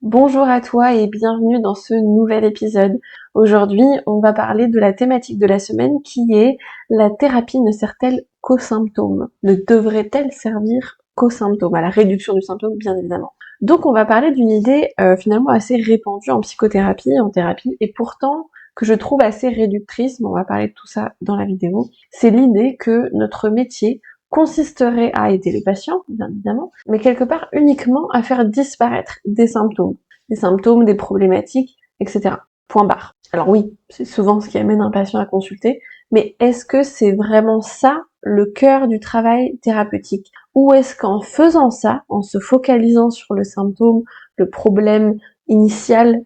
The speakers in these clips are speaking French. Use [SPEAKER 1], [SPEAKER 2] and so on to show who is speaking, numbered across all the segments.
[SPEAKER 1] Bonjour à toi et bienvenue dans ce nouvel épisode. Aujourd'hui, on va parler de la thématique de la semaine qui est: la thérapie ne sert-elle qu'aux symptômes? Ne devrait-elle servir qu'aux symptômes? À la réduction du symptôme, bien évidemment. Donc on va parler d'une idée finalement assez répandue en psychothérapie, en thérapie, et pourtant que je trouve assez réductrice, mais on va parler de tout ça dans la vidéo. C'est l'idée que notre métier consisterait à aider les patients, bien évidemment, mais quelque part uniquement à faire disparaître des symptômes, des problématiques, etc. Point barre. Alors oui, c'est souvent ce qui amène un patient à consulter, mais est-ce que c'est vraiment ça le cœur du travail thérapeutique? Ou est-ce qu'en faisant ça, en se focalisant sur le symptôme, le problème initial,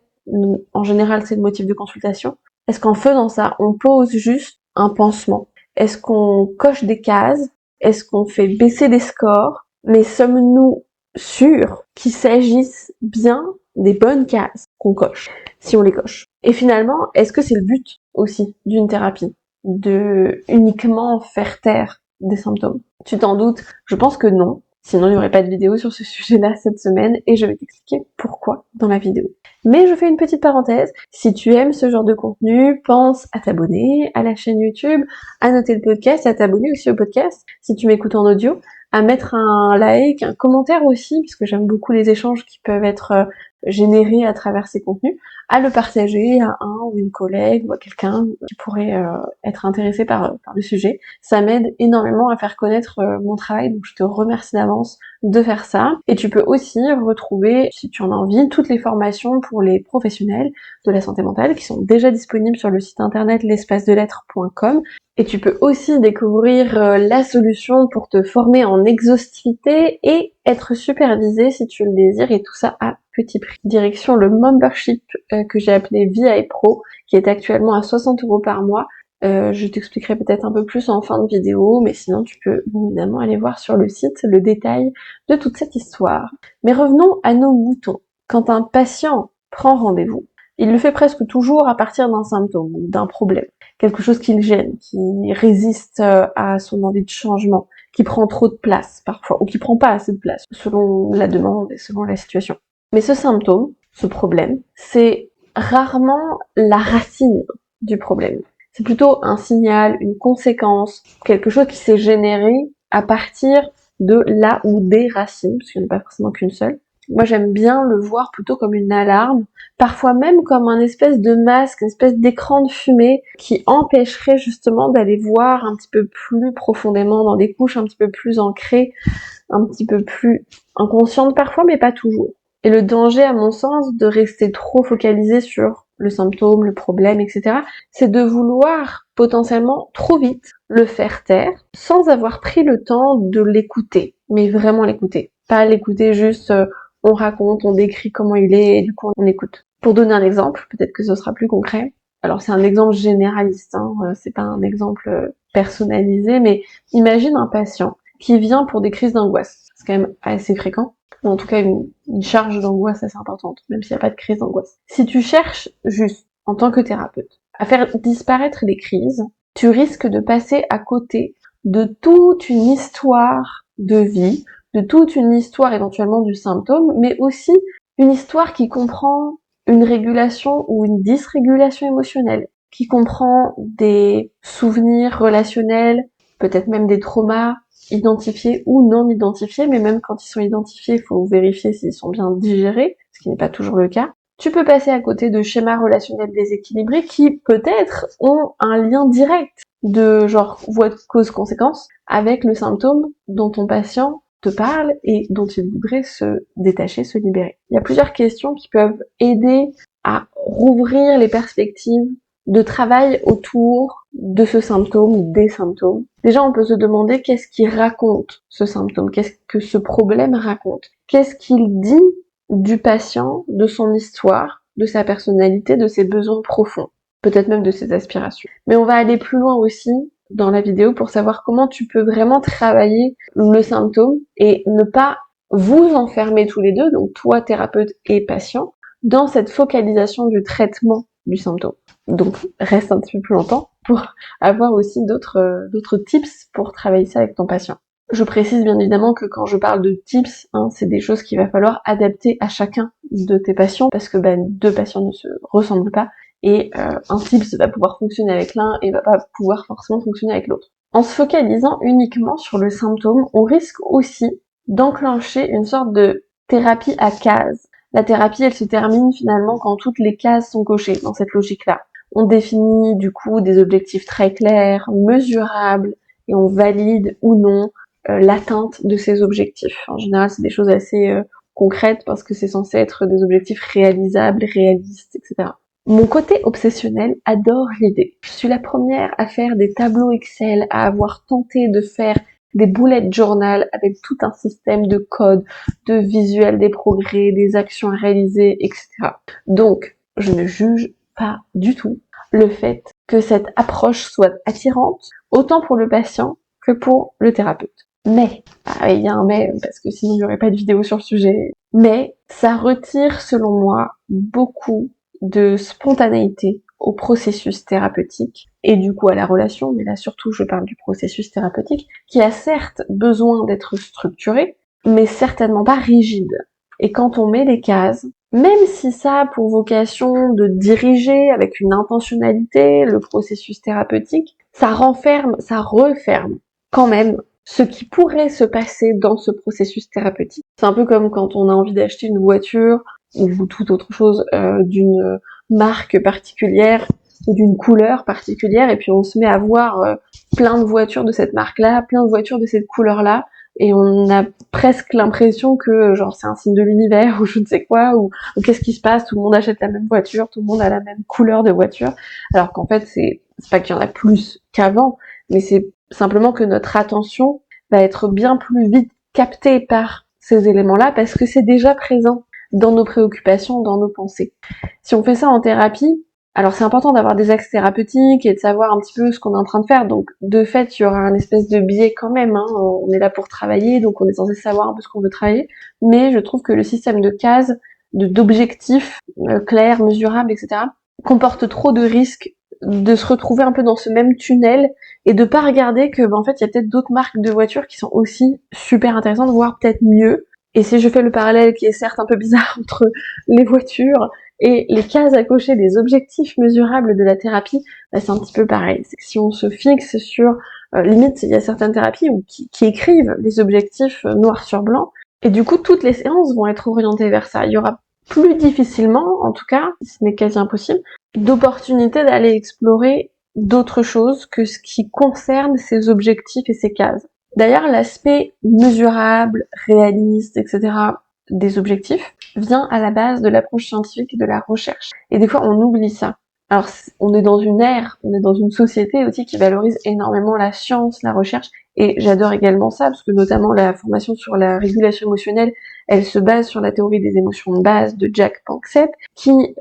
[SPEAKER 1] en général c'est le motif de consultation, est-ce qu'en faisant ça, on pose juste un pansement? Est-ce qu'on coche des cases? Est-ce qu'on fait baisser des scores? Mais sommes-nous sûrs qu'il s'agisse bien des bonnes cases qu'on coche, si on les coche? Et finalement, est-ce que c'est le but aussi d'une thérapie, de uniquement faire taire des symptômes? Tu t'en doutes? Je pense que non. Sinon, il n'y aurait pas de vidéo sur ce sujet-là cette semaine et je vais t'expliquer pourquoi dans la vidéo. Mais je fais une petite parenthèse. Si tu aimes ce genre de contenu, pense à t'abonner à la chaîne YouTube, à noter le podcast, à t'abonner aussi au podcast si tu m'écoutes en audio, à mettre un like, un commentaire aussi, puisque j'aime beaucoup les échanges qui peuvent être générés à travers ces contenus, à le partager à un ou une collègue ou à quelqu'un qui pourrait être intéressé par le sujet. Ça m'aide énormément à faire connaître mon travail, donc je te remercie d'avance de faire ça. Et tu peux aussi retrouver, si tu en as envie, toutes les formations pour les professionnels de la santé mentale qui sont déjà disponibles sur le site internet l'espacedelettre.com. Et tu peux aussi découvrir la solution pour te former en exhaustivité et être supervisé si tu le désires, et tout ça à petit prix. Direction le membership que j'ai appelé VI Pro, qui est actuellement à 60 € par mois. Je t'expliquerai peut-être un peu plus en fin de vidéo, mais sinon tu peux évidemment aller voir sur le site le détail de toute cette histoire. Mais revenons à nos moutons. Quand un patient prend rendez-vous, il le fait presque toujours à partir d'un symptôme ou d'un problème, quelque chose qui le gêne, qui résiste à son envie de changement, qui prend trop de place parfois, ou qui prend pas assez de place, selon la demande et selon la situation. Mais ce symptôme, ce problème, c'est rarement la racine du problème. C'est plutôt un signal, une conséquence, quelque chose qui s'est généré à partir de là ou des racines, parce qu'il n'y en a pas forcément qu'une seule. Moi, j'aime bien le voir plutôt comme une alarme, parfois même comme un espèce de masque, une espèce d'écran de fumée qui empêcherait justement d'aller voir un petit peu plus profondément dans des couches un petit peu plus ancrées, un petit peu plus inconscientes parfois, mais pas toujours. Et le danger, à mon sens, de rester trop focalisé sur le symptôme, le problème, etc., c'est de vouloir potentiellement trop vite le faire taire sans avoir pris le temps de l'écouter, mais vraiment l'écouter. Pas l'écouter juste, on raconte, on décrit comment il est, et du coup on écoute. Pour donner un exemple, peut-être que ce sera plus concret. Alors c'est un exemple généraliste, c'est pas un exemple personnalisé, mais imagine un patient qui vient pour des crises d'angoisse. C'est quand même assez fréquent. Ou en tout cas une charge d'angoisse assez importante, même s'il n'y a pas de crise d'angoisse. Si tu cherches juste, en tant que thérapeute, à faire disparaître les crises, tu risques de passer à côté de toute une histoire de vie, de toute une histoire éventuellement du symptôme, mais aussi une histoire qui comprend une régulation ou une dysrégulation émotionnelle, qui comprend des souvenirs relationnels, peut-être même des traumas, identifiés ou non identifiés, mais même quand ils sont identifiés, il faut vérifier s'ils sont bien digérés, ce qui n'est pas toujours le cas. Tu peux passer à côté de schémas relationnels déséquilibrés qui, peut-être, ont un lien direct de genre voie de cause-conséquence avec le symptôme dont ton patient te parle et dont il voudrait se détacher, se libérer. Il y a plusieurs questions qui peuvent aider à rouvrir les perspectives de travail autour de ce symptôme ou des symptômes. Déjà, on peut se demander qu'est-ce qui raconte ce symptôme, qu'est-ce que ce problème raconte, qu'est-ce qu'il dit du patient, de son histoire, de sa personnalité, de ses besoins profonds, peut-être même de ses aspirations. Mais on va aller plus loin aussi dans la vidéo pour savoir comment tu peux vraiment travailler le symptôme et ne pas vous enfermer tous les deux, donc toi thérapeute et patient, dans cette focalisation du traitement du symptôme. Donc reste un petit peu plus longtemps pour avoir aussi d'autres tips pour travailler ça avec ton patient. Je précise bien évidemment que quand je parle de tips, c'est des choses qu'il va falloir adapter à chacun de tes patients, parce que deux patients ne se ressemblent pas, et un tips va pouvoir fonctionner avec l'un et va pas pouvoir forcément fonctionner avec l'autre. En se focalisant uniquement sur le symptôme, on risque aussi d'enclencher une sorte de thérapie à cases. La thérapie, elle se termine finalement quand toutes les cases sont cochées dans cette logique-là. On définit du coup des objectifs très clairs, mesurables, et on valide ou non l'atteinte de ces objectifs. En général, c'est des choses assez concrètes parce que c'est censé être des objectifs réalisables, réalistes, etc. Mon côté obsessionnel adore l'idée. Je suis la première à faire des tableaux Excel, à avoir tenté de faire des bullet journal avec tout un système de code, de visuels des progrès, des actions à réaliser, etc. Donc, je ne juge pas du tout le fait que cette approche soit attirante, autant pour le patient que pour le thérapeute. Mais, il y a un mais, parce que sinon il n'y aurait pas de vidéo sur le sujet, mais ça retire, selon moi, beaucoup de spontanéité au processus thérapeutique et du coup à la relation, mais là surtout je parle du processus thérapeutique, qui a certes besoin d'être structuré, mais certainement pas rigide. Et quand on met des cases, même si ça a pour vocation de diriger avec une intentionnalité le processus thérapeutique, ça renferme, ça referme quand même ce qui pourrait se passer dans ce processus thérapeutique. C'est un peu comme quand on a envie d'acheter une voiture ou toute autre chose d'une marque particulière ou d'une couleur particulière, et puis on se met à voir plein de voitures de cette marque-là, plein de voitures de cette couleur-là, et on a presque l'impression que genre c'est un signe de l'univers ou je ne sais quoi, ou qu'est-ce qui se passe, tout le monde achète la même voiture, tout le monde a la même couleur de voiture, alors qu'en fait c'est pas qu'il y en a plus qu'avant, mais c'est simplement que notre attention va être bien plus vite captée par ces éléments-là parce que c'est déjà présent dans nos préoccupations, dans nos pensées. Si on fait ça en thérapie, alors c'est important d'avoir des axes thérapeutiques et de savoir un petit peu ce qu'on est en train de faire, donc de fait il y aura un espèce de biais quand même, hein. On est là pour travailler, donc on est censé savoir un peu ce qu'on veut travailler, mais je trouve que le système de cases, d'objectifs clairs, mesurables, etc., comporte trop de risques de se retrouver un peu dans ce même tunnel et de pas regarder que en fait il y a peut-être d'autres marques de voitures qui sont aussi super intéressantes, voire peut-être mieux. Et si je fais le parallèle qui est certes un peu bizarre entre les voitures et les cases à cocher des objectifs mesurables de la thérapie, c'est un petit peu pareil. C'est que si on se fixe sur limite, il y a certaines thérapies qui écrivent les objectifs noir sur blanc, et du coup toutes les séances vont être orientées vers ça. Il y aura plus difficilement, en tout cas, ce n'est quasi impossible, d'opportunités d'aller explorer d'autres choses que ce qui concerne ces objectifs et ces cases. D'ailleurs, l'aspect mesurable, réaliste, etc. des objectifs vient à la base de l'approche scientifique et de la recherche. Et des fois, on oublie ça. Alors, on est dans une ère, on est dans une société aussi qui valorise énormément la science, la recherche, et j'adore également ça, parce que notamment la formation sur la régulation émotionnelle, elle se base sur la théorie des émotions de base de Jack Panksepp, qui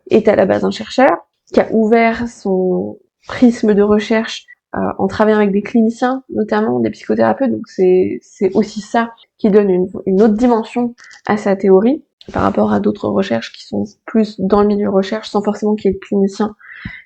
[SPEAKER 1] est à la base un chercheur, qui a ouvert son prisme de recherche en travaillant avec des cliniciens, notamment des psychothérapeutes, donc c'est aussi ça qui donne une autre dimension à sa théorie par rapport à d'autres recherches qui sont plus dans le milieu recherche, sans forcément qu'il y ait de cliniciens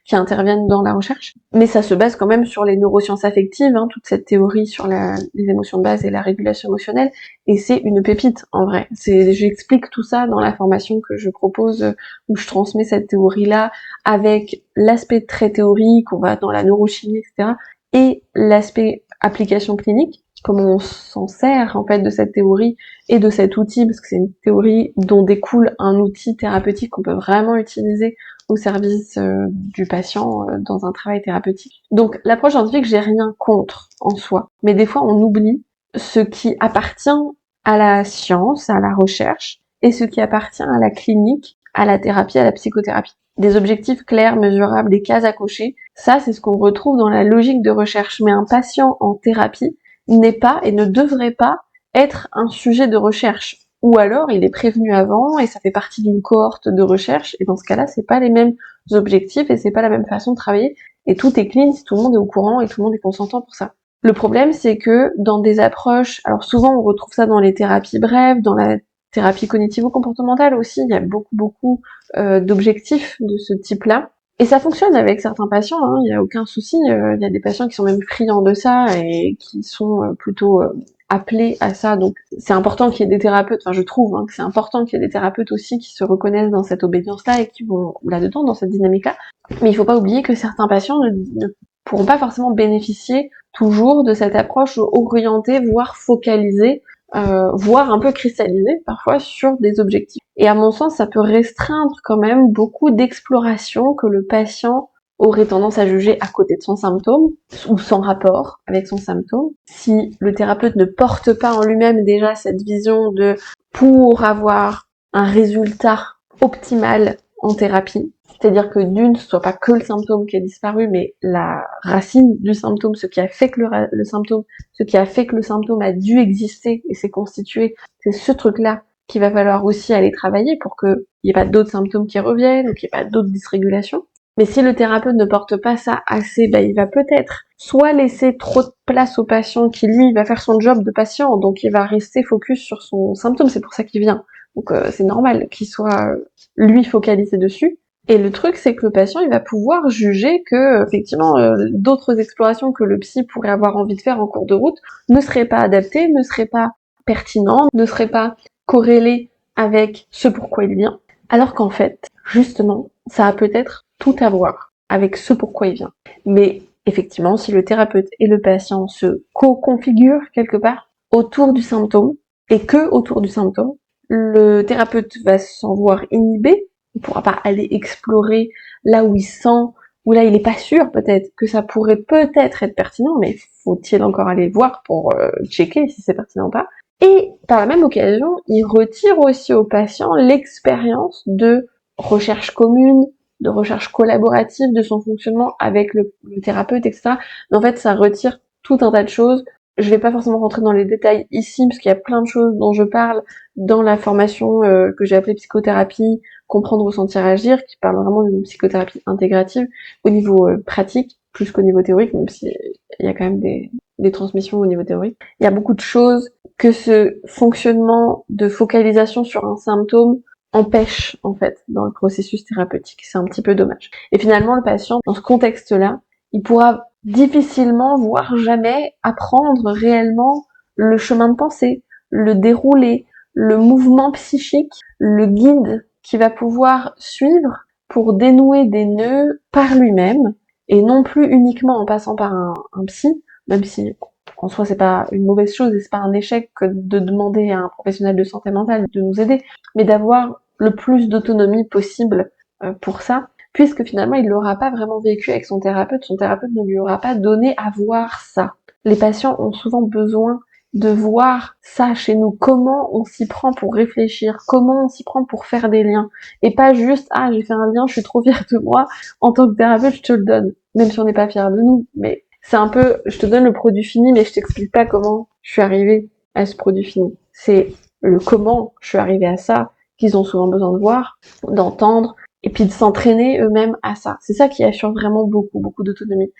[SPEAKER 1] qui interviennent dans la recherche. Mais ça se base quand même sur les neurosciences affectives, hein, toute cette théorie sur les émotions de base et la régulation émotionnelle, et c'est une pépite en vrai. J'explique tout ça dans la formation que je propose, où je transmets cette théorie-là avec l'aspect très théorique, on va dans la neurochimie, etc., et l'aspect application clinique, comment on s'en sert en fait de cette théorie et de cet outil, parce que c'est une théorie dont découle un outil thérapeutique qu'on peut vraiment utiliser au service du patient dans un travail thérapeutique. Donc l'approche scientifique, j'ai rien contre en soi, mais des fois on oublie ce qui appartient à la science, à la recherche, et ce qui appartient à la clinique, à la thérapie, à la psychothérapie. Des objectifs clairs, mesurables, des cases à cocher, ça c'est ce qu'on retrouve dans la logique de recherche, mais un patient en thérapie n'est pas et ne devrait pas être un sujet de recherche. Ou alors il est prévenu avant et ça fait partie d'une cohorte de recherche, et dans ce cas-là, c'est pas les mêmes objectifs et c'est pas la même façon de travailler, et tout est clean si tout le monde est au courant et tout le monde est consentant pour ça. Le problème, c'est que dans des approches, alors souvent on retrouve ça dans les thérapies brèves, dans la thérapie cognitivo-comportementale aussi, il y a beaucoup d'objectifs de ce type-là. Et ça fonctionne avec certains patients, hein, il n'y a aucun souci, il y a des patients qui sont même friands de ça et qui sont plutôt appelés à ça. Donc c'est important qu'il y ait des thérapeutes, enfin je trouve que c'est important qu'il y ait des thérapeutes aussi qui se reconnaissent dans cette obédience-là et qui vont là-dedans, dans cette dynamique-là. Mais il faut pas oublier que certains patients ne pourront pas forcément bénéficier toujours de cette approche orientée, voire focalisée, voire un peu cristallisée parfois sur des objectifs. Et à mon sens, ça peut restreindre quand même beaucoup d'exploration que le patient aurait tendance à juger à côté de son symptôme ou sans rapport avec son symptôme. Si le thérapeute ne porte pas en lui-même déjà cette vision de pour avoir un résultat optimal en thérapie, c'est-à-dire que d'une, ce soit pas que le symptôme qui a disparu, mais la racine du symptôme, ce qui a fait que le symptôme, ce qui a fait que le symptôme a dû exister et s'est constitué, c'est ce truc-là qu'il va falloir aussi aller travailler pour qu'il n'y ait pas d'autres symptômes qui reviennent ou qu'il n'y ait pas d'autres dysrégulations. Mais si le thérapeute ne porte pas ça assez, il va peut-être soit laisser trop de place au patient qui, lui, va faire son job de patient, donc il va rester focus sur son symptôme, c'est pour ça qu'il vient. Donc c'est normal qu'il soit, lui, focalisé dessus. Et le truc, c'est que le patient, il va pouvoir juger que, effectivement, d'autres explorations que le psy pourrait avoir envie de faire en cours de route ne seraient pas adaptées, ne seraient pas pertinentes, ne seraient pas corrélées avec ce pourquoi il vient. Alors qu'en fait, justement, ça a peut-être tout à voir avec ce pourquoi il vient. Mais effectivement, si le thérapeute et le patient se co-configurent quelque part autour du symptôme, et que autour du symptôme, le thérapeute va s'en voir inhibé, il pourra pas aller explorer là où il sent, ou là il est pas sûr peut-être que ça pourrait peut-être être pertinent, mais faut-il encore aller voir pour checker si c'est pertinent ou pas. Et par la même occasion, il retire aussi au patient l'expérience de recherche commune, de recherche collaborative de son fonctionnement avec le thérapeute, etc. Mais en fait, ça retire tout un tas de choses. Je vais pas forcément rentrer dans les détails ici, parce qu'il y a plein de choses dont je parle dans la formation que j'ai appelée psychothérapie, comprendre, ressentir, agir, qui parle vraiment d'une psychothérapie intégrative au niveau pratique, plus qu'au niveau théorique, même si il y a quand même des transmissions au niveau théorique. Il y a beaucoup de choses que ce fonctionnement de focalisation sur un symptôme empêche, en fait, dans le processus thérapeutique. C'est un petit peu dommage. Et finalement, le patient, dans ce contexte-là, il pourra difficilement, voire jamais, apprendre réellement le chemin de pensée, le déroulé, le mouvement psychique, le guide qui va pouvoir suivre pour dénouer des nœuds par lui-même, et non plus uniquement en passant par un psy, même si en soi c'est pas une mauvaise chose et c'est pas un échec que de demander à un professionnel de santé mentale de nous aider, mais d'avoir le plus d'autonomie possible pour ça, puisque finalement il l'aura pas vraiment vécu avec son thérapeute ne lui aura pas donné à voir ça. Les patients ont souvent besoin de voir ça chez nous, comment on s'y prend pour réfléchir, comment on s'y prend pour faire des liens, et pas juste « ah j'ai fait un lien, je suis trop fière de moi, en tant que thérapeute je te le donne », même si on n'est pas fier de nous, mais c'est un peu, je te donne le produit fini, mais je t'explique pas comment je suis arrivée à ce produit fini. C'est le comment je suis arrivée à ça qu'ils ont souvent besoin de voir, d'entendre, et puis de s'entraîner eux-mêmes à ça. C'est ça qui assure vraiment beaucoup d'autonomie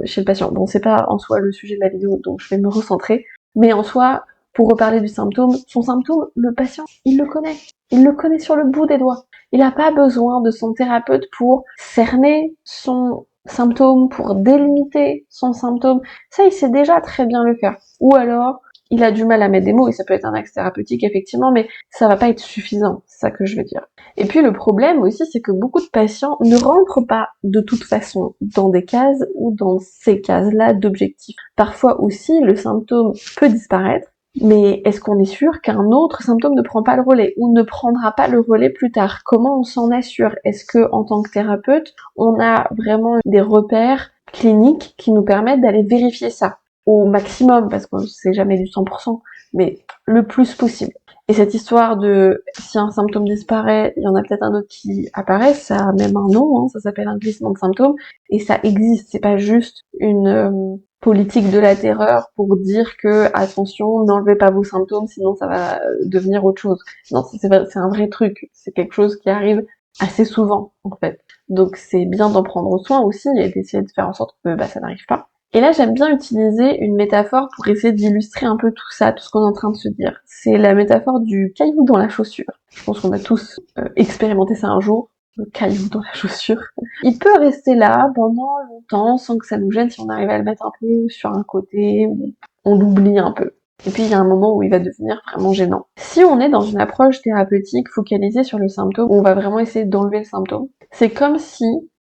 [SPEAKER 1] chez le patient. Bon, c'est pas en soi le sujet de la vidéo, donc je vais me recentrer, mais en soi, pour reparler du symptôme, son symptôme, le patient, il le connaît. Il le connaît sur le bout des doigts. Il n'a pas besoin de son thérapeute pour cerner son symptôme, pour délimiter son symptôme. Ça, il sait déjà très bien le faire. Ou alors, il a du mal à mettre des mots, et ça peut être un axe thérapeutique, effectivement, mais ça va pas être suffisant, c'est ça que je veux dire. Et puis le problème aussi, c'est que beaucoup de patients ne rentrent pas de toute façon dans des cases ou dans ces cases-là d'objectifs. Parfois aussi, le symptôme peut disparaître, mais est-ce qu'on est sûr qu'un autre symptôme ne prend pas le relais ou ne prendra pas le relais plus tard? Comment on s'en assure? Est-ce que, en tant que thérapeute, on a vraiment des repères cliniques qui nous permettent d'aller vérifier ça au maximum, parce que c'est jamais du 100%, mais le plus possible. Et cette histoire de si un symptôme disparaît, il y en a peut-être un autre qui apparaît, ça a même un nom, ça s'appelle un glissement de symptômes, et ça existe, c'est pas juste une politique de la terreur pour dire que attention, n'enlevez pas vos symptômes, sinon ça va devenir autre chose. Non, c'est un vrai truc, c'est quelque chose qui arrive assez souvent en fait. Donc c'est bien d'en prendre soin aussi et d'essayer de faire en sorte que ça n'arrive pas. Et là, j'aime bien utiliser une métaphore pour essayer d'illustrer un peu tout ça, tout ce qu'on est en train de se dire. C'est la métaphore du caillou dans la chaussure. Je pense qu'on a tous expérimenté ça un jour, le caillou dans la chaussure. Il peut rester là pendant longtemps sans que ça nous gêne si on arrive à le mettre un peu sur un côté, on l'oublie un peu. Et puis il y a un moment où il va devenir vraiment gênant. Si on est dans une approche thérapeutique focalisée sur le symptôme, on va vraiment essayer d'enlever le symptôme. C'est comme si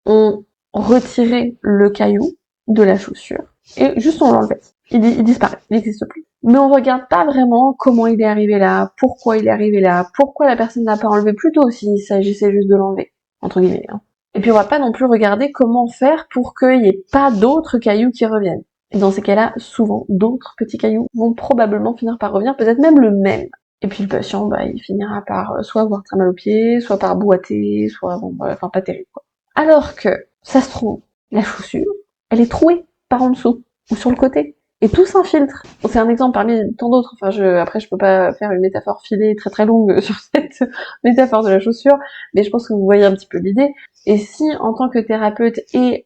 [SPEAKER 1] on retirait le caillou de la chaussure et juste on l'enlevait. Il disparaît, il n'existe plus. Mais on regarde pas vraiment comment il est arrivé là, pourquoi il est arrivé là, pourquoi la personne n'a pas enlevé plus tôt s'il s'agissait juste de l'enlever, entre guillemets. Et puis on va pas non plus regarder comment faire pour qu'il n'y ait pas d'autres cailloux qui reviennent. Et dans ces cas-là, souvent, d'autres petits cailloux vont probablement finir par revenir, peut-être même le même. Et puis le patient, il finira par soit avoir très mal aux pieds, soit par boiter, soit, enfin pas terrible, quoi. Alors que, ça se trouve, la chaussure, elle est trouée par en dessous, ou sur le côté. Et tout s'infiltre. Bon, c'est un exemple parmi tant d'autres. Enfin, après, je peux pas faire une métaphore filée très très longue sur cette métaphore de la chaussure, mais je pense que vous voyez un petit peu l'idée. Et si, en tant que thérapeute et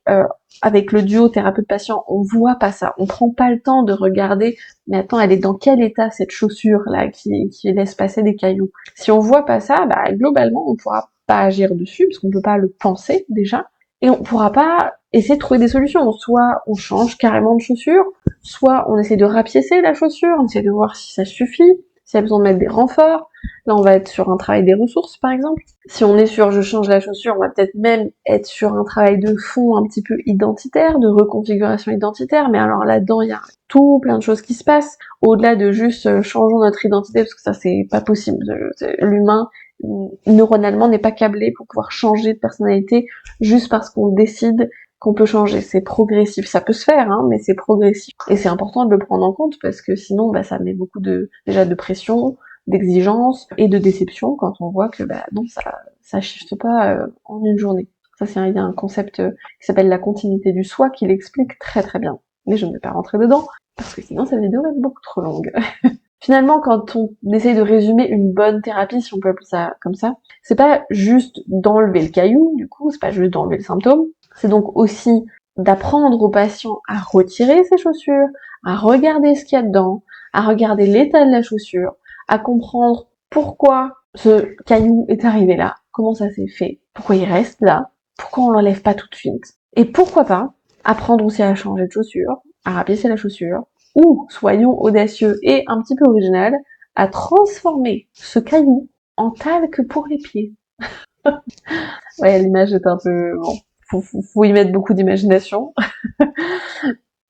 [SPEAKER 1] avec le duo thérapeute-patient, on voit pas ça, on prend pas le temps de regarder, mais attends, elle est dans quel état cette chaussure là qui laisse passer des cailloux. Si on voit pas ça, globalement, on pourra pas agir dessus parce qu'on peut pas le penser déjà, et on pourra pas essayer de trouver des solutions. Soit on change carrément de chaussure, soit on essaie de rapiécer la chaussure, on essaie de voir si ça suffit, s'il y a besoin de mettre des renforts. Là, on va être sur un travail des ressources, par exemple. Si on est sur je change la chaussure, on va peut-être même être sur un travail de fond un petit peu identitaire, de reconfiguration identitaire, mais alors là-dedans, il y a tout plein de choses qui se passent, au-delà de juste changeons notre identité, parce que ça, c'est pas possible. L'humain, neuronalement, n'est pas câblé pour pouvoir changer de personnalité juste parce qu'on décide qu'on peut changer. C'est progressif, ça peut se faire, hein, mais c'est progressif. Et c'est important de le prendre en compte parce que sinon, ça met beaucoup déjà de pression, d'exigence et de déception quand on voit que non, ça shift pas en une journée. Ça, il y a un concept qui s'appelle la continuité du soi qui l'explique très très bien. Mais je ne vais pas rentrer dedans parce que sinon cette vidéo va être beaucoup trop longue. Finalement, quand on essaye de résumer une bonne thérapie, si on peut appeler ça comme ça, c'est pas juste d'enlever le caillou, du coup, c'est pas juste d'enlever le symptôme, c'est donc aussi d'apprendre au patient à retirer ses chaussures, à regarder ce qu'il y a dedans, à regarder l'état de la chaussure, à comprendre pourquoi ce caillou est arrivé là, comment ça s'est fait, pourquoi il reste là, pourquoi on l'enlève pas tout de suite, et pourquoi pas apprendre aussi à changer de chaussure, à rapiécer la chaussure, ou, soyons audacieux et un petit peu original, à transformer ce caillou en talc pour les pieds. Ouais, l'image est un peu... Bon, faut y mettre beaucoup d'imagination.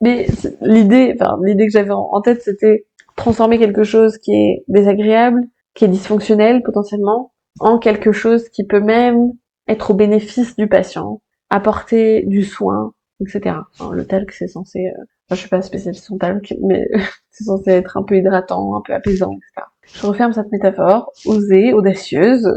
[SPEAKER 1] Mais l'idée que j'avais en tête, c'était transformer quelque chose qui est désagréable, qui est dysfonctionnel potentiellement, en quelque chose qui peut même être au bénéfice du patient, apporter du soin, etc. Enfin, le talc, c'est censé... je suis pas spécialiste en talc, mais c'est censé être un peu hydratant, un peu apaisant, etc. Je referme cette métaphore, osée, audacieuse,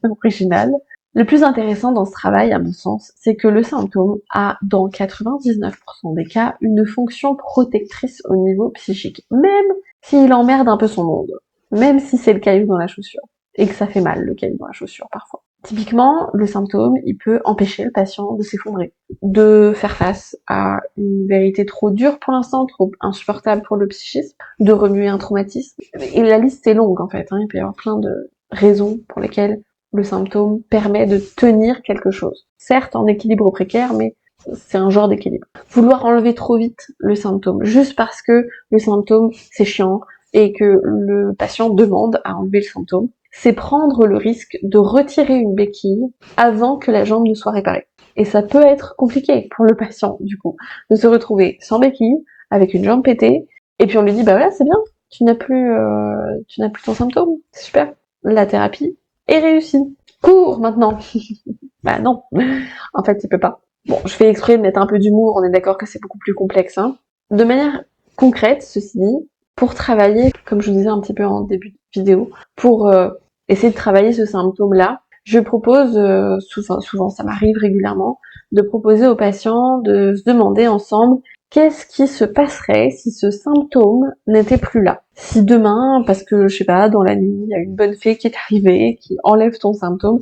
[SPEAKER 1] originale. Le plus intéressant dans ce travail, à mon sens, c'est que le symptôme a, dans 99% des cas, une fonction protectrice au niveau psychique, même s'il emmerde un peu son monde, même si c'est le caillou dans la chaussure, et que ça fait mal, le caillou dans la chaussure, parfois. Typiquement, le symptôme, il peut empêcher le patient de s'effondrer, de faire face à une vérité trop dure pour l'instant, trop insupportable pour le psychisme, de remuer un traumatisme. Et la liste est longue, en fait, hein, il peut y avoir plein de raisons pour lesquelles le symptôme permet de tenir quelque chose. Certes, en équilibre précaire, mais c'est un genre d'équilibre. Vouloir enlever trop vite le symptôme, juste parce que le symptôme, c'est chiant, et que le patient demande à enlever le symptôme, c'est prendre le risque de retirer une béquille avant que la jambe ne soit réparée. Et ça peut être compliqué pour le patient, du coup, de se retrouver sans béquille, avec une jambe pétée, et puis on lui dit, voilà, c'est bien, tu n'as plus ton symptôme, c'est super. La thérapie est réussie. Cours maintenant. Non, en fait, il peut pas. Bon, je fais exprès de mettre un peu d'humour, on est d'accord que c'est beaucoup plus complexe, hein. De manière concrète, ceci dit, pour travailler, comme je vous disais un petit peu en début de vidéo, pour essayer de travailler ce symptôme-là, je propose, souvent ça m'arrive régulièrement, de proposer aux patients de se demander ensemble qu'est-ce qui se passerait si ce symptôme n'était plus là. Si demain, parce que je sais pas, dans la nuit, il y a une bonne fée qui est arrivée, qui enlève ton symptôme,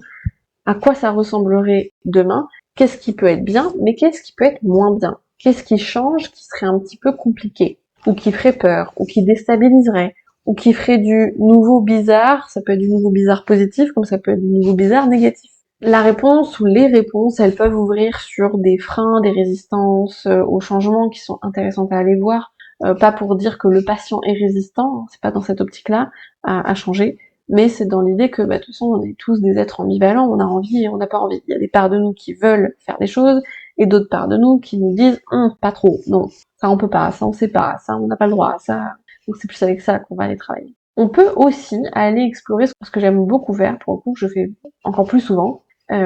[SPEAKER 1] à quoi ça ressemblerait demain? Qu'est-ce qui peut être bien, mais qu'est-ce qui peut être moins bien? Qu'est-ce qui change, qui serait un petit peu compliqué, ou qui ferait peur, ou qui déstabiliserait, ou qui ferait du nouveau bizarre, ça peut être du nouveau bizarre positif, comme ça peut être du nouveau bizarre négatif. La réponse ou les réponses, elles peuvent ouvrir sur des freins, des résistances au changement qui sont intéressantes à aller voir, Pas pour dire que le patient est résistant, c'est pas dans cette optique-là à changer, mais c'est dans l'idée que de toute façon on est tous des êtres ambivalents, on a envie et on n'a pas envie. Il y a des parts de nous qui veulent faire des choses et d'autres parts de nous qui nous disent pas trop, non, ça on peut pas, ça on sait pas, ça on n'a pas le droit, ça. Donc c'est plus avec ça qu'on va aller travailler. On peut aussi aller explorer ce que j'aime beaucoup faire, pour le coup que je fais encore plus souvent,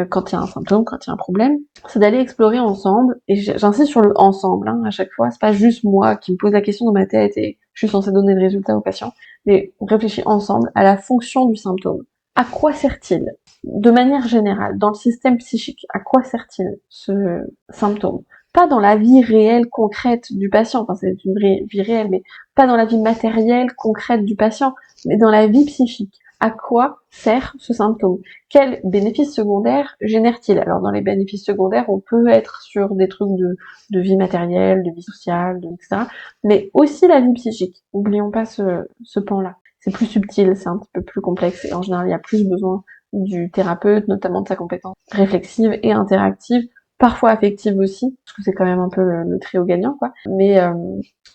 [SPEAKER 1] quand il y a un symptôme, quand il y a un problème, c'est d'aller explorer ensemble, et j'insiste sur le ensemble, à chaque fois, c'est pas juste moi qui me pose la question dans ma tête et je suis censée donner le résultat au patient, mais on réfléchit ensemble à la fonction du symptôme. À quoi sert-il? De manière générale, dans le système psychique, à quoi sert-il ce symptôme? Pas dans la vie réelle, concrète du patient, enfin c'est une vraie vie réelle, mais pas dans la vie matérielle, concrète du patient, mais dans la vie psychique. À quoi sert ce symptôme? Quels bénéfices secondaires génère-t-il? Alors dans les bénéfices secondaires, on peut être sur des trucs de vie matérielle, de vie sociale, etc. Mais aussi la vie psychique. N'oublions pas ce pan-là. C'est plus subtil, c'est un petit peu plus complexe et en général il y a plus besoin du thérapeute, notamment de sa compétence réflexive et interactive, parfois affective aussi, parce que c'est quand même un peu le trio gagnant, quoi. Mais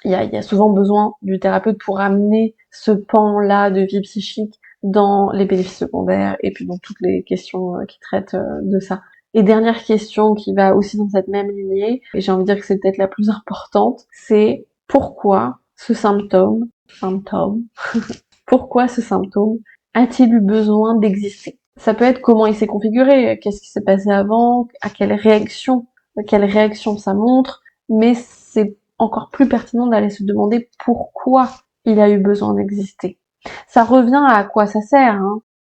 [SPEAKER 1] il y a souvent besoin du thérapeute pour amener ce pan-là de vie psychique dans les bénéfices secondaires et puis dans toutes les questions qui traitent de ça. Et dernière question qui va aussi dans cette même lignée, et j'ai envie de dire que c'est peut-être la plus importante, c'est pourquoi ce symptôme, pourquoi ce symptôme a-t-il eu besoin d'exister? Ça peut être comment il s'est configuré, qu'est-ce qui s'est passé avant, à quelle réaction ça montre, mais c'est encore plus pertinent d'aller se demander pourquoi il a eu besoin d'exister. Ça revient à quoi ça sert,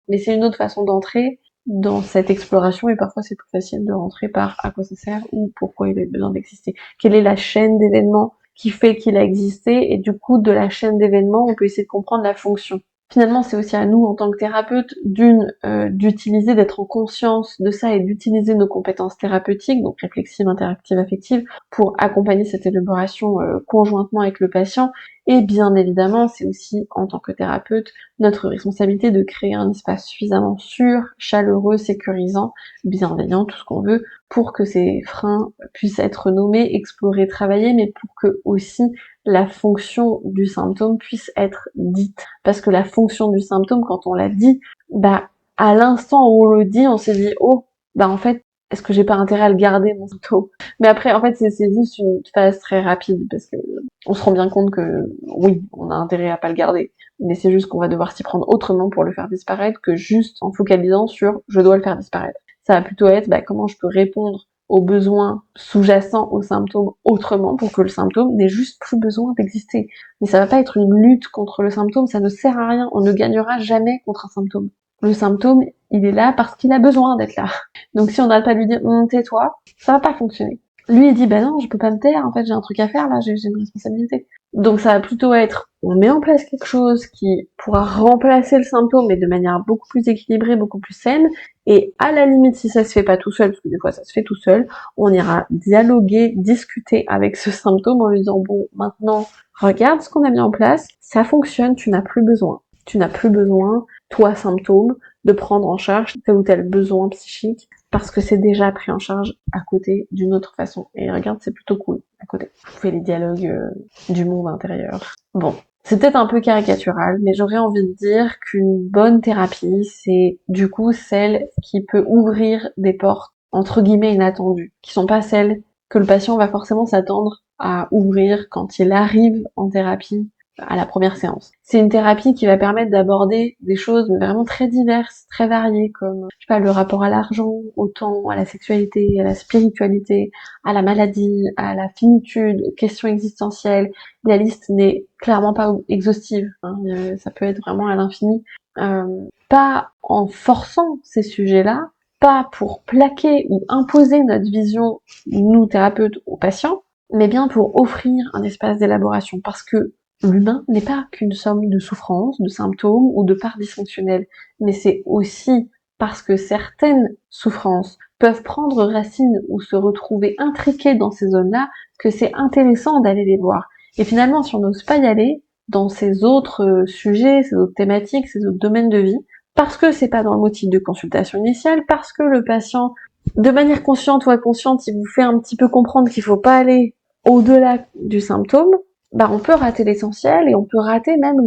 [SPEAKER 1] mais c'est une autre façon d'entrer dans cette exploration et parfois c'est plus facile de rentrer par à quoi ça sert ou pourquoi il a eu besoin d'exister. Quelle est la chaîne d'événements qui fait qu'il a existé et du coup de la chaîne d'événements on peut essayer de comprendre la fonction. Finalement, c'est aussi à nous, en tant que thérapeute, d'utiliser, d'être en conscience de ça et d'utiliser nos compétences thérapeutiques, donc réflexives, interactives, affectives, pour accompagner cette élaboration conjointement avec le patient. Et bien évidemment, c'est aussi, en tant que thérapeute, notre responsabilité de créer un espace suffisamment sûr, chaleureux, sécurisant, bienveillant, tout ce qu'on veut, pour que ces freins puissent être nommés, explorés, travaillés, mais pour que aussi la fonction du symptôme puisse être dite. Parce que la fonction du symptôme, quand on l'a dit, à l'instant où on le dit, on s'est dit, oh, en fait, est-ce que j'ai pas intérêt à le garder, mon symptôme? Mais après, en fait, c'est juste une phase très rapide, parce que on se rend bien compte que, oui, on a intérêt à pas le garder. Mais c'est juste qu'on va devoir s'y prendre autrement pour le faire disparaître que juste en focalisant sur, je dois le faire disparaître. Ça va plutôt être, comment je peux répondre aux besoins sous-jacents aux symptômes autrement pour que le symptôme n'ait juste plus besoin d'exister. Mais ça va pas être une lutte contre le symptôme, ça ne sert à rien, on ne gagnera jamais contre un symptôme. Le symptôme, il est là parce qu'il a besoin d'être là. Donc si on n'arrête pas de lui dire tais-toi, ça va pas fonctionner. Lui il dit non, je peux pas me taire, en fait j'ai un truc à faire là, j'ai une responsabilité. Donc ça va plutôt être, on met en place quelque chose qui pourra remplacer le symptôme mais de manière beaucoup plus équilibrée, beaucoup plus saine, et à la limite si ça se fait pas tout seul, parce que des fois ça se fait tout seul, on ira dialoguer, discuter avec ce symptôme en lui disant bon maintenant regarde ce qu'on a mis en place, ça fonctionne, tu n'as plus besoin, toi symptôme, de prendre en charge tel ou tel besoin psychique parce que c'est déjà pris en charge à côté d'une autre façon. Et regarde, c'est plutôt cool à côté. Vous faites les dialogues du monde intérieur. Bon, c'est peut-être un peu caricatural, mais j'aurais envie de dire qu'une bonne thérapie, c'est du coup celle qui peut ouvrir des portes entre guillemets inattendues, qui sont pas celles que le patient va forcément s'attendre à ouvrir quand il arrive en thérapie à la première séance. C'est une thérapie qui va permettre d'aborder des choses vraiment très diverses, très variées, comme, le rapport à l'argent, au temps, à la sexualité, à la spiritualité, à la maladie, à la finitude, aux questions existentielles. La liste n'est clairement pas exhaustive, ça peut être vraiment à l'infini. Pas en forçant ces sujets-là, pas pour plaquer ou imposer notre vision, nous thérapeutes, aux patients, mais bien pour offrir un espace d'élaboration, parce que l'humain n'est pas qu'une somme de souffrances, de symptômes ou de parts dysfonctionnelles, mais c'est aussi parce que certaines souffrances peuvent prendre racine ou se retrouver intriquées dans ces zones-là que c'est intéressant d'aller les voir. Et finalement, si on n'ose pas y aller dans ces autres sujets, ces autres thématiques, ces autres domaines de vie, parce que c'est pas dans le motif de consultation initiale, parce que le patient, de manière consciente ou inconsciente, il vous fait un petit peu comprendre qu'il faut pas aller au-delà du symptôme, on peut rater l'essentiel et on peut rater même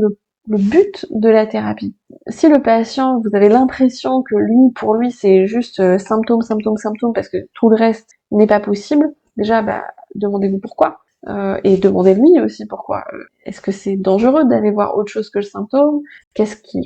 [SPEAKER 1] le but de la thérapie. Si le patient, vous avez l'impression que pour lui, c'est juste symptômes, symptômes, symptômes, parce que tout le reste n'est pas possible, déjà, demandez-vous pourquoi. Et demandez-lui aussi pourquoi. Est-ce que c'est dangereux d'aller voir autre chose que le symptôme?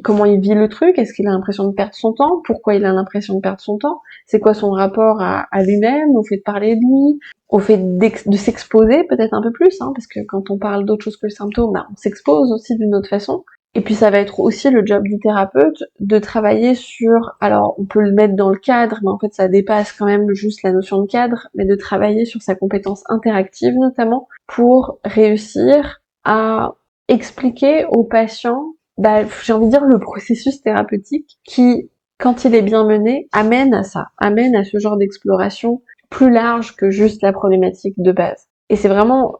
[SPEAKER 1] Comment il vit le truc? Est-ce qu'il a l'impression de perdre son temps? Pourquoi il a l'impression de perdre son temps? C'est quoi son rapport à lui-même, au fait de parler de lui, au fait de s'exposer peut-être un peu plus, parce que quand on parle d'autre chose que le symptôme, on s'expose aussi d'une autre façon. Et puis ça va être aussi le job du thérapeute de travailler sur, alors on peut le mettre dans le cadre, mais en fait ça dépasse quand même juste la notion de cadre, mais de travailler sur sa compétence interactive notamment pour réussir à expliquer au patient, j'ai envie de dire le processus thérapeutique qui, quand il est bien mené, amène à ce genre d'exploration plus large que juste la problématique de base. Et c'est vraiment,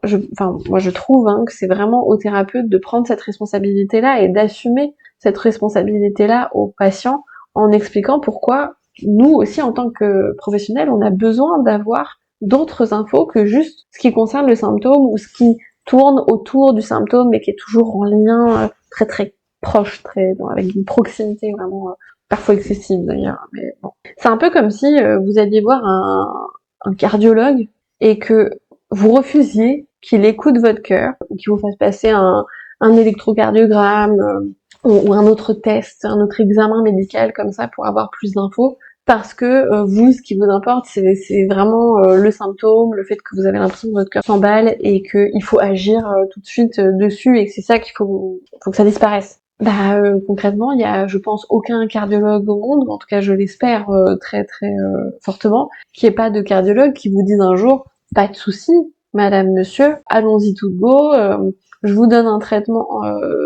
[SPEAKER 1] moi je trouve que c'est vraiment au thérapeute de prendre cette responsabilité-là et d'assumer cette responsabilité-là au patient en expliquant pourquoi nous aussi en tant que professionnels, on a besoin d'avoir d'autres infos que juste ce qui concerne le symptôme ou ce qui tourne autour du symptôme mais qui est toujours en lien très très proche, avec une proximité vraiment parfois excessive d'ailleurs. Mais bon, c'est un peu comme si vous alliez voir un cardiologue et que vous refusiez qu'il écoute votre cœur, ou qu'il vous fasse passer un électrocardiogramme ou un autre test, un autre examen médical comme ça pour avoir plus d'infos, parce que vous, ce qui vous importe, c'est vraiment le symptôme, le fait que vous avez l'impression que votre cœur s'emballe et qu'il faut agir tout de suite dessus et que c'est ça faut que ça disparaisse. Concrètement, il y a, je pense, aucun cardiologue au monde, en tout cas je l'espère très très fortement, qu'il n'y ait pas de cardiologue qui vous dise un jour pas de souci, madame, monsieur, allons-y tout go, je vous donne un traitement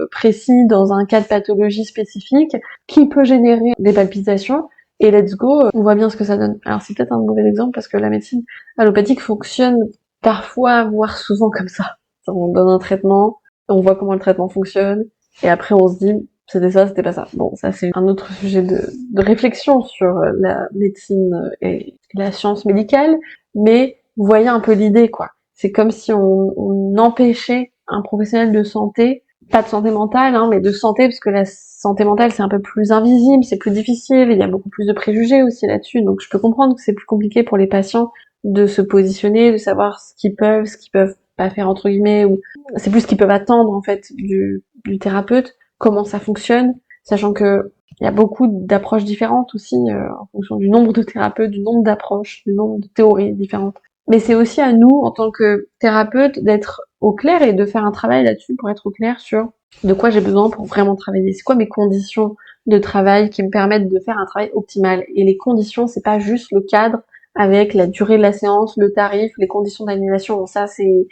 [SPEAKER 1] précis dans un cas de pathologie spécifique qui peut générer des palpitations, et let's go, on voit bien ce que ça donne. Alors c'est peut-être un mauvais exemple parce que la médecine allopathique fonctionne parfois, voire souvent comme ça. On donne un traitement, on voit comment le traitement fonctionne, et après on se dit c'était ça, c'était pas ça. Bon, ça c'est un autre sujet de réflexion sur la médecine et la science médicale, mais vous voyez un peu l'idée, quoi. C'est comme si on empêchait un professionnel de santé, pas de santé mentale, mais de santé, parce que la santé mentale c'est un peu plus invisible, c'est plus difficile, il y a beaucoup plus de préjugés aussi là-dessus, donc je peux comprendre que c'est plus compliqué pour les patients de se positionner, de savoir ce qu'ils peuvent pas faire entre guillemets, ou c'est plus ce qu'ils peuvent attendre en fait du thérapeute, comment ça fonctionne, sachant que il y a beaucoup d'approches différentes aussi en fonction du nombre de thérapeutes, du nombre d'approches, du nombre de théories différentes. Mais c'est aussi à nous, en tant que thérapeute, d'être au clair et de faire un travail là-dessus pour être au clair sur de quoi j'ai besoin pour vraiment travailler. C'est quoi mes conditions de travail qui me permettent de faire un travail optimal. Et les conditions, c'est pas juste le cadre avec la durée de la séance, le tarif, les conditions d'annulation. Bon, ça, c'est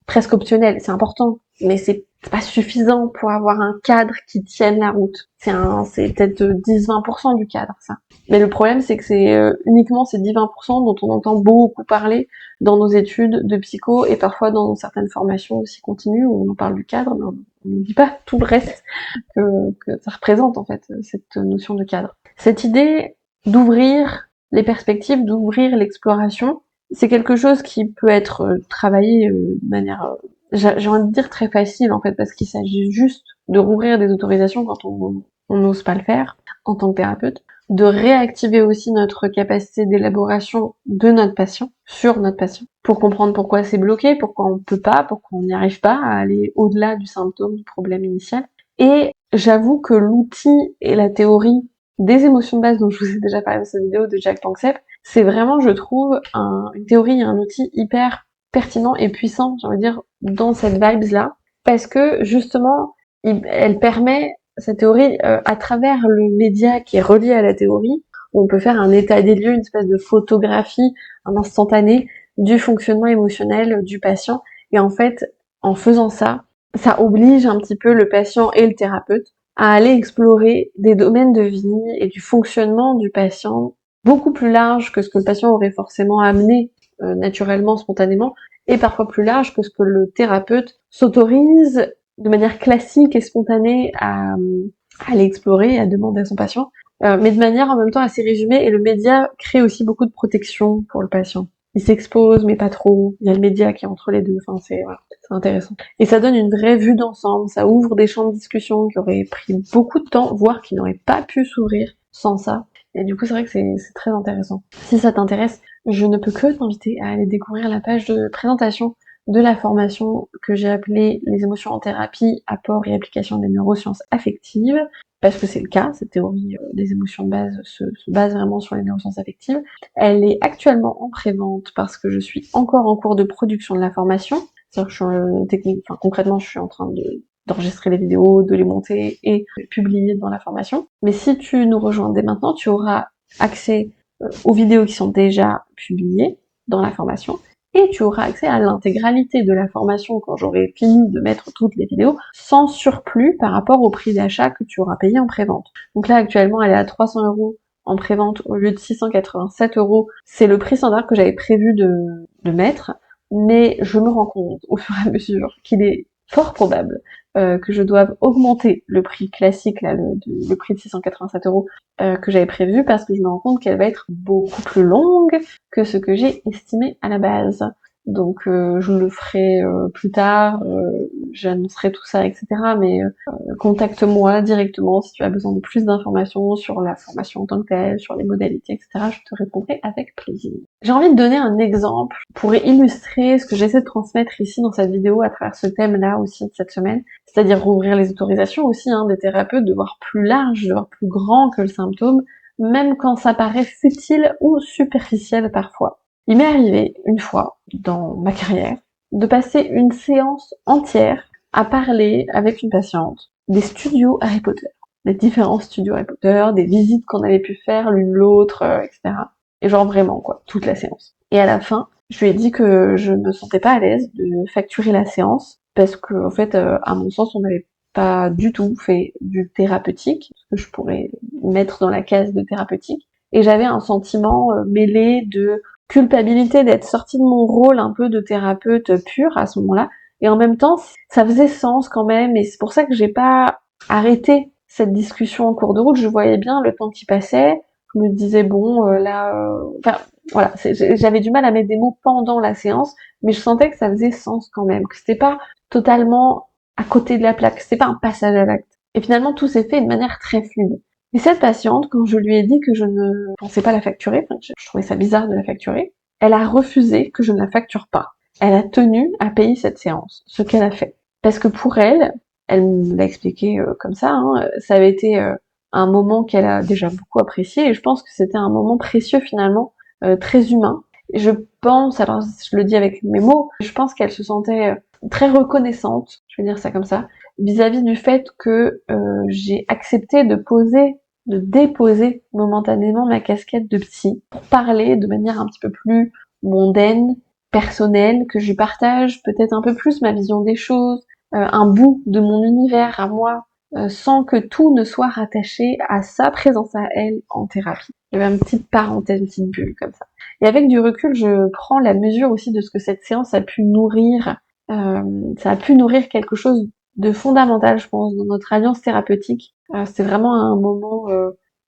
[SPEAKER 1] presque optionnel, c'est important, mais c'est pas suffisant pour avoir un cadre qui tienne la route. C'est peut-être 10-20% du cadre, ça. Mais le problème, c'est que c'est uniquement ces 10-20% dont on entend beaucoup parler dans nos études de psycho et parfois dans certaines formations aussi continues où on en parle du cadre, mais on ne dit pas tout le reste que ça représente en fait, cette notion de cadre. Cette idée d'ouvrir les perspectives, d'ouvrir l'exploration, c'est quelque chose qui peut être travaillé de manière, j'ai envie de dire très facile en fait, parce qu'il s'agit juste de rouvrir des autorisations quand on n'ose pas le faire en tant que thérapeute, de réactiver aussi notre capacité d'élaboration de notre patient, sur notre patient, pour comprendre pourquoi c'est bloqué, pourquoi on peut pas, pourquoi on n'y arrive pas à aller au-delà du symptôme, du problème initial. Et j'avoue que l'outil et la théorie des émotions de base dont je vous ai déjà parlé dans cette vidéo de Jack Panksepp, c'est vraiment, je trouve, une théorie et un outil hyper pertinent et puissant, j'ai envie de dire, dans cette vibes-là, parce que, justement, elle permet, cette théorie, à travers le média qui est relié à la théorie, où on peut faire un état des lieux, une espèce de photographie, un instantané, du fonctionnement émotionnel du patient, et en fait, en faisant ça, ça oblige un petit peu le patient et le thérapeute à aller explorer des domaines de vie et du fonctionnement du patient beaucoup plus large que ce que le patient aurait forcément amené naturellement, spontanément, et parfois plus large que ce que le thérapeute s'autorise de manière classique et spontanée à aller explorer et à demander à son patient, mais de manière en même temps assez résumée, et le média crée aussi beaucoup de protection pour le patient. Il s'expose, mais pas trop. Il y a le média qui est entre les deux. Enfin, c'est C'est intéressant. Et ça donne une vraie vue d'ensemble, ça ouvre des champs de discussion qui auraient pris beaucoup de temps, voire qui n'auraient pas pu s'ouvrir sans ça. Et du coup, c'est vrai que c'est très intéressant. Si ça t'intéresse, je ne peux que t'inviter à aller découvrir la page de présentation de la formation que j'ai appelée Les émotions en thérapie, apport et application des neurosciences affectives, parce que c'est le cas, cette théorie des émotions de base se base vraiment sur les neurosciences affectives. Elle est actuellement en pré-vente parce que je suis encore en cours de production de la formation. C'est-à-dire que je suis concrètement, je suis en train d'enregistrer les vidéos, de les monter et de les publier dans la formation. Mais si tu nous rejoins dès maintenant, tu auras accès aux vidéos qui sont déjà publiées dans la formation et tu auras accès à l'intégralité de la formation quand j'aurai fini de mettre toutes les vidéos sans surplus par rapport au prix d'achat que tu auras payé en prévente. Donc là, actuellement, elle est à 300 € en prévente au lieu de 687 €. C'est le prix standard que j'avais prévu de mettre, mais je me rends compte au fur et à mesure qu'il est fort probable que je doive augmenter le prix classique, là, le prix de 687 € que j'avais prévu, parce que je me rends compte qu'elle va être beaucoup plus longue que ce que j'ai estimé à la base. Donc je le ferai plus tard, j'annoncerai tout ça, etc. Mais contacte-moi directement si tu as besoin de plus d'informations sur la formation en tant que telle, sur les modalités, etc. Je te répondrai avec plaisir. J'ai envie de donner un exemple pour illustrer ce que j'essaie de transmettre ici dans cette vidéo à travers ce thème-là aussi de cette semaine, c'est-à-dire rouvrir les autorisations aussi des thérapeutes, de voir plus large, de voir plus grand que le symptôme, même quand ça paraît futile ou superficiel parfois. Il m'est arrivé une fois dans ma carrière de passer une séance entière à parler avec une patiente des studios Harry Potter, des différents studios Harry Potter, des visites qu'on avait pu faire l'une l'autre, etc. Et genre vraiment quoi, toute la séance. Et à la fin, je lui ai dit que je me sentais pas à l'aise de facturer la séance parce que en fait, à mon sens, on n'avait pas du tout fait du thérapeutique, ce que je pourrais mettre dans la case de thérapeutique. Et j'avais un sentiment mêlé de culpabilité d'être sortie de mon rôle un peu de thérapeute pure à ce moment-là. Et en même temps, ça faisait sens quand même, et c'est pour ça que j'ai pas arrêté cette discussion en cours de route. Je voyais bien le temps qui passait, je me disais bon, enfin voilà, j'avais du mal à mettre des mots pendant la séance, mais je sentais que ça faisait sens quand même, que c'était pas totalement à côté de la plaque, que c'était pas un passage à l'acte. Et finalement, tout s'est fait de manière très fluide. Et cette patiente, quand je lui ai dit que je ne pensais pas la facturer, je trouvais ça bizarre de la facturer, elle a refusé que je ne la facture pas. Elle a tenu à payer cette séance, ce qu'elle a fait. Parce que pour elle, elle me l'a expliqué comme ça, ça avait été un moment qu'elle a déjà beaucoup apprécié, et je pense que c'était un moment précieux finalement, très humain. Et je pense, alors je le dis avec mes mots, je pense qu'elle se sentait très reconnaissante, je vais dire ça comme ça, vis-à-vis du fait que j'ai accepté de déposer momentanément ma casquette de psy pour parler de manière un petit peu plus mondaine, personnelle, que je partage peut-être un peu plus ma vision des choses, un bout de mon univers à moi, sans que tout ne soit rattaché à sa présence à elle en thérapie. Il y avait une petite parenthèse, une petite bulle comme ça. Et avec du recul, je prends la mesure aussi de ce que cette séance a pu nourrir. Ça a pu nourrir quelque chose de fondamental, je pense, dans notre alliance thérapeutique. C'est vraiment un moment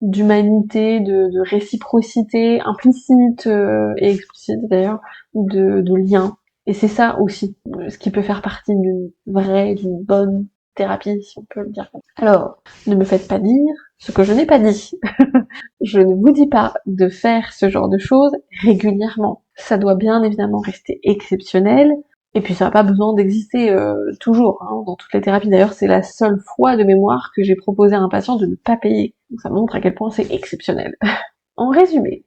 [SPEAKER 1] d'humanité, de réciprocité implicite et explicite d'ailleurs, de lien. Et c'est ça aussi, ce qui peut faire partie d'une bonne thérapie, si on peut le dire. Alors, ne me faites pas dire ce que je n'ai pas dit. Je ne vous dis pas de faire ce genre de choses régulièrement. Ça doit bien évidemment rester exceptionnel. Et puis ça n'a pas besoin d'exister toujours, dans toutes les thérapies. D'ailleurs, c'est la seule fois de mémoire que j'ai proposé à un patient de ne pas payer. Donc ça montre à quel point c'est exceptionnel. En résumé,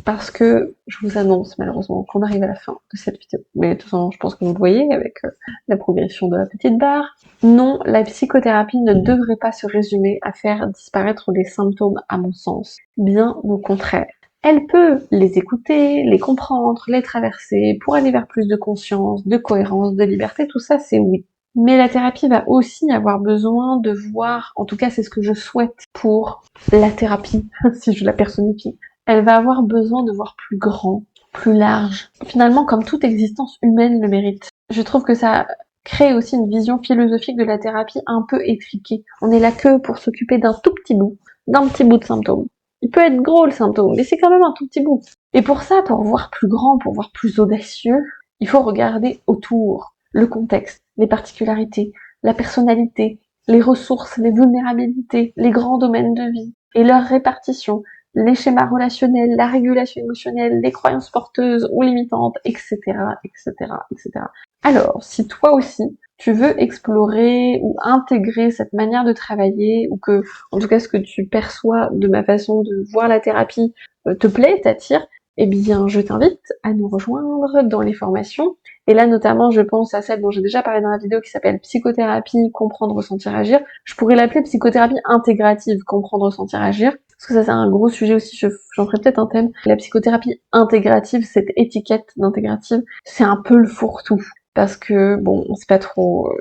[SPEAKER 1] parce que je vous annonce malheureusement qu'on arrive à la fin de cette vidéo. Mais de toute façon, je pense que vous le voyez avec la progression de la petite barre. Non, la psychothérapie ne devrait pas se résumer à faire disparaître les symptômes à mon sens. Bien au contraire. Elle peut les écouter, les comprendre, les traverser pour aller vers plus de conscience, de cohérence, de liberté, tout ça c'est oui. Mais la thérapie va aussi avoir besoin de voir, en tout cas c'est ce que je souhaite pour la thérapie, si je la personnifie, elle va avoir besoin de voir plus grand, plus large. Finalement, comme toute existence humaine le mérite. Je trouve que ça crée aussi une vision philosophique de la thérapie un peu étriquée. On est là que pour s'occuper d'un tout petit bout, d'un petit bout de symptômes. Il peut être gros le symptôme, mais c'est quand même un tout petit bout. Et pour ça, pour voir plus grand, pour voir plus audacieux, il faut regarder autour. le contexte, les particularités, la personnalité, les ressources, les vulnérabilités, les grands domaines de vie et leur répartition, les schémas relationnels, la régulation émotionnelle, les croyances porteuses ou limitantes, etc., etc., etc. Alors, si toi aussi, tu veux explorer ou intégrer cette manière de travailler, ou que, en tout cas, ce que tu perçois de ma façon de voir la thérapie te plaît, t'attire, eh bien, je t'invite à nous rejoindre dans les formations. Et là, notamment, je pense à celle dont j'ai déjà parlé dans la vidéo qui s'appelle Psychothérapie, comprendre, ressentir, agir. Je pourrais l'appeler Psychothérapie intégrative, comprendre, ressentir, agir. Parce que ça, c'est un gros sujet aussi, j'en ferai peut-être un thème. La psychothérapie intégrative, cette étiquette d'intégrative, c'est un peu le fourre-tout. Parce que, bon, on sait pas trop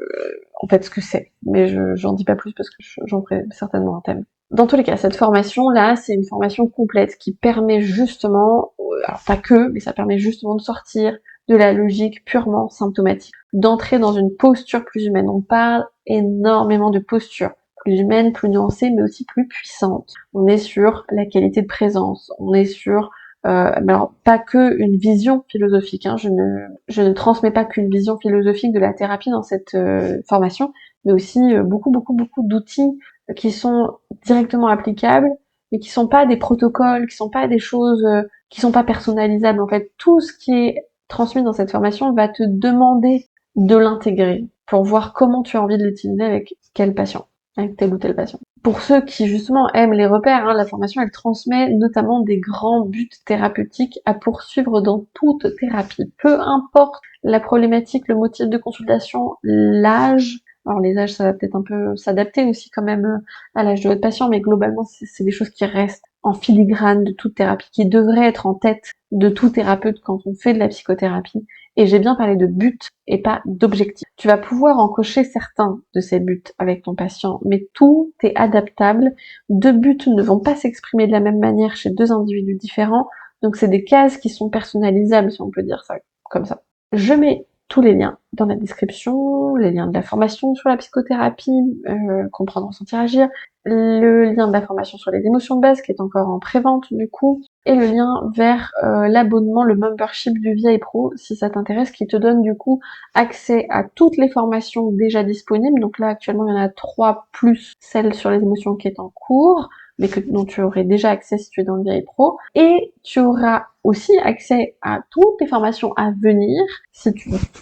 [SPEAKER 1] en fait ce que c'est. Mais j'en dis pas plus parce que j'en ferai certainement un thème. Dans tous les cas, cette formation-là, c'est une formation complète qui permet justement, alors pas que, mais ça permet justement de sortir de la logique purement symptomatique, d'entrer dans une posture plus humaine. On parle énormément de posture, plus humaine, plus nuancée, mais aussi plus puissante. On est sur la qualité de présence, on est sur mais alors pas que une vision philosophique, hein. Je ne transmets pas qu'une vision philosophique de la thérapie dans cette formation, mais aussi beaucoup d'outils qui sont directement applicables, mais qui sont pas des protocoles, qui sont pas des choses, qui sont pas personnalisables. En fait, tout ce qui est transmis dans cette formation va te demander de l'intégrer pour voir comment tu as envie de l'utiliser avec quel patient, avec tel ou tel patient. Pour ceux qui justement aiment les repères, hein, la formation elle transmet notamment des grands buts thérapeutiques à poursuivre dans toute thérapie. Peu importe la problématique, le motif de consultation, l'âge. Alors les âges, ça va peut-être un peu s'adapter aussi quand même à l'âge de votre patient, mais globalement, c'est des choses qui restent en filigrane de toute thérapie, qui devraient être en tête de tout thérapeute quand on fait de la psychothérapie. Et j'ai bien parlé de buts et pas d'objectifs. Tu vas pouvoir en cocher certains de ces buts avec ton patient, mais tout est adaptable. Deux buts ne vont pas s'exprimer de la même manière chez deux individus différents, donc c'est des cases qui sont personnalisables, si on peut dire ça comme ça. Je mets tous les liens dans la description, les liens de la formation sur la psychothérapie, comprendre, ressentir, agir, le lien de la formation sur les émotions de base qui est encore en pré-vente du coup, et le lien vers l'abonnement, le membership du VI Pro si ça t'intéresse, qui te donne du coup accès à toutes les formations déjà disponibles. Donc là actuellement il y en a 3 plus celle sur les émotions qui est en cours, mais dont tu aurais déjà accès si tu es dans le VI Pro, et tu auras aussi accès à toutes les formations à venir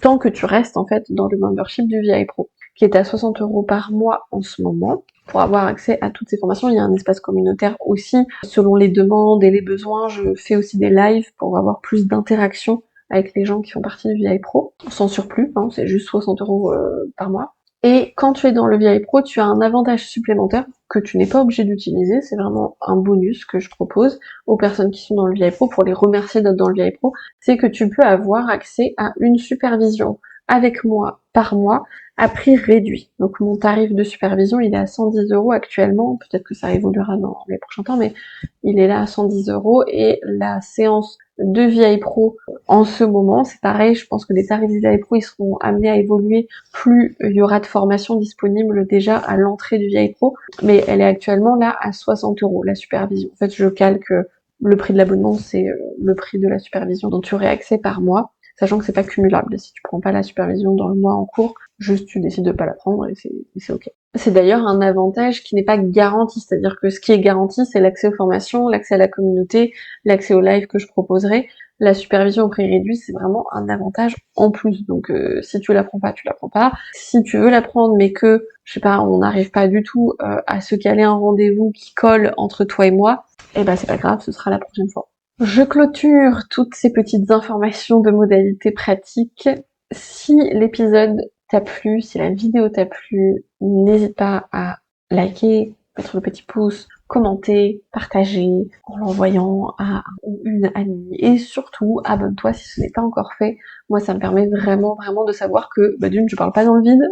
[SPEAKER 1] tant que tu restes en fait dans le membership du VI Pro, qui est à 60 € par mois en ce moment. Pour avoir accès à toutes ces formations, il y a un espace communautaire aussi. Selon les demandes et les besoins, je fais aussi des lives pour avoir plus d'interaction avec les gens qui font partie du VI Pro, sans surplus, hein, c'est juste 60 € par mois. Et quand tu es dans le VI Pro, tu as un avantage supplémentaire que tu n'es pas obligé d'utiliser, c'est vraiment un bonus que je propose aux personnes qui sont dans le VI Pro pour les remercier d'être dans le VI Pro, c'est que tu peux avoir accès à une supervision avec moi par mois à prix réduit. Donc mon tarif de supervision, il est à 110 € actuellement, peut-être que ça évoluera dans les prochains temps, mais il est là à 110 € et la séance de VI Pro en ce moment, c'est pareil, je pense que les tarifs du VI Pro, ils seront amenés à évoluer, plus il y aura de formations disponibles déjà à l'entrée du VI Pro, mais elle est actuellement là à 60 € la supervision. En fait, je calque le prix de l'abonnement, c'est le prix de la supervision dont tu aurais accès par mois, sachant que c'est pas cumulable. Si tu prends pas la supervision dans le mois en cours, juste tu décides de pas la prendre et c'est ok. C'est d'ailleurs un avantage qui n'est pas garanti, c'est-à-dire que ce qui est garanti, c'est l'accès aux formations, l'accès à la communauté, l'accès aux lives que je proposerai. La supervision au prix réduit, c'est vraiment un avantage en plus. Donc si tu la prends pas, tu la prends pas. Si tu veux la prendre, mais que, je sais pas, on n'arrive pas du tout à se caler un rendez-vous qui colle entre toi et moi, eh ben c'est pas grave, ce sera la prochaine fois. Je clôture toutes ces petites informations de modalités pratiques. Si l'épisode t'a plu, si la vidéo t'a plu, n'hésite pas à liker, mettre le petit pouce, commenter, partager en l'envoyant à un ou une amie et surtout abonne-toi si ce n'est pas encore fait. Moi ça me permet vraiment de savoir que d'une je parle pas dans le vide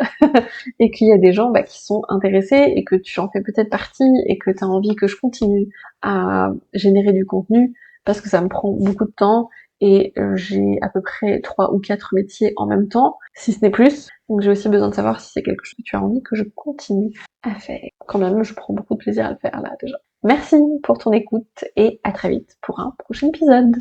[SPEAKER 1] et qu'il y a des gens qui sont intéressés et que tu en fais peut-être partie et que tu as envie que je continue à générer du contenu parce que ça me prend beaucoup de temps et j'ai à peu près 3 ou 4 métiers en même temps, si ce n'est plus. Donc j'ai aussi besoin de savoir si c'est quelque chose que tu as envie que je continue à faire. Quand même, je prends beaucoup de plaisir à le faire là déjà. Merci pour ton écoute et à très vite pour un prochain épisode.